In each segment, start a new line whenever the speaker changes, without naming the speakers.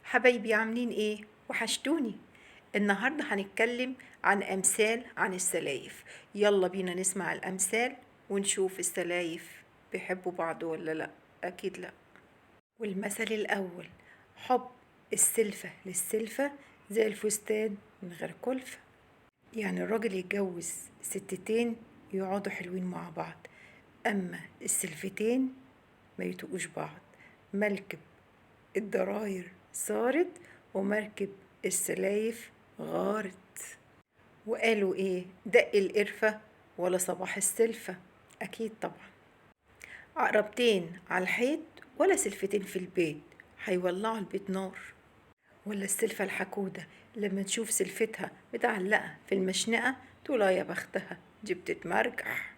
حبايبي عاملين ايه؟ وحشتوني. النهاردة هنتكلم عن أمثال عن السلايف. يلا بينا نسمع الأمثال ونشوف السلايف بيحبوا بعض ولا لأ. أكيد لأ. والمثل الأول: حب السلفة للسلفة زي الفستان من غير كلفة. يعني الراجل يتجوز ستتين يقعدوا حلوين مع بعض، أما السلفتين ما يتقوش بعض. مركب الضراير صارت ومركب السلايف غارت. وقالوا ايه؟ دق القرفة ولا صباح السلفة. أكيد طبعا. عقربتين على الحيط ولا سلفتين في البيت هيولعوا البيت نار. ولا السلفة الحكودة لما تشوف سلفتها متعلقة في المشنقة تقول يا بختها دي بتتمرجح.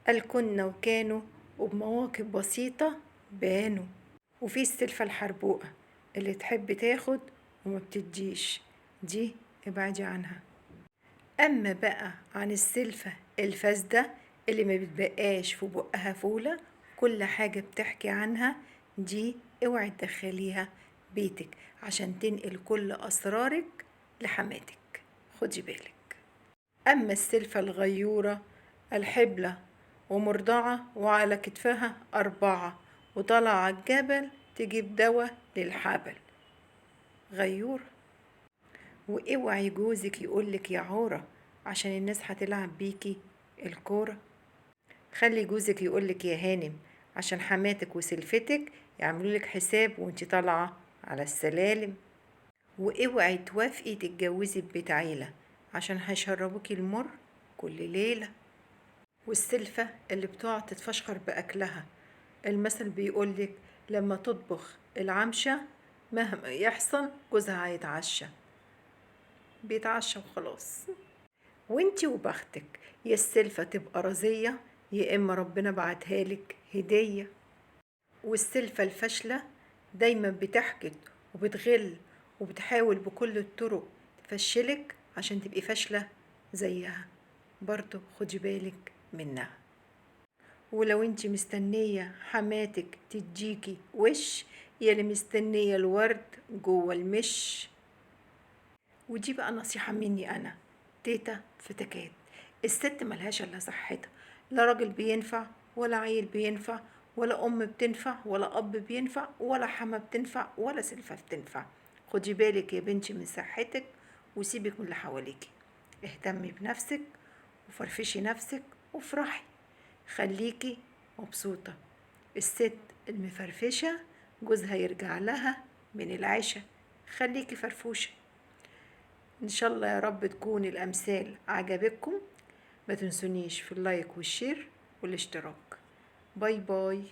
قال كنا وكانوا وبمواقف بسيطة بانوا. وفي السلفة الحربوقة اللي تحب تاخد وما بتديش، دي ابعدي عنها. أما بقى عن السلفة الفاسدة اللي ما بتبقاش في بقها فولة، كل حاجة بتحكي عنها، دي اوعي تدخليها بيتك عشان تنقل كل أسرارك لحماتك، خدي بالك. أما السلفة الغيورة الحبلة ومرضعة وعلى كتفها 4 وطالعة على الجبل تجيب دواء للحبل، غيورة. واوعي جوزك يقولك يا عورة عشان الناس هتلعب بيكي الكورة. خلي جوزك يقولك يا هانم عشان حماتك وسلفتك يعملولك حساب وانتي طالعة على السلالم. واوعي توافقي تتجوزي ببيت عيلة عشان هيشربوكي المر كل ليلة. والسلفة اللي بتقعد تتفشخر بأكلها، المثل بيقولك لما تطبخ العمشة مهما يحصل جوزها هيتعشى، بيتعشى وخلاص. وانتي وبختك، يا السلفة تبقى رزية يا إما ربنا بعتها لك هدية. والسلفة الفاشلة دايما بتحقد وبتغل وبتحاول بكل الطرق تفشلك عشان تبقي فاشلة زيها، برضو خدي بالك منها. ولو انتي مستنية حماتك تديكي وش، يا اللي مستنية الورد جوه المش. ودي بقى نصيحة مني أنا تيتا فتكات. الست ملهاش إلا صحتها، لا راجل بينفع ولا عيل بينفع ولا أم بتنفع ولا أب بينفع ولا حما بتنفع ولا سلفة بتنفع. خدي بالك يا بنتي من صحتك وسيبك من اللي حواليكي. اهتمي بنفسك وفرفشي نفسك وافرحي، خليكي مبسوطة. الست المفرفشة جوزها يرجع لها من العشاء، خليكي فرفوشة. إن شاء الله يا رب تكون الأمثال عجبتكم. ما تنسونيش في اللايك والشير والاشتراك. باي باي.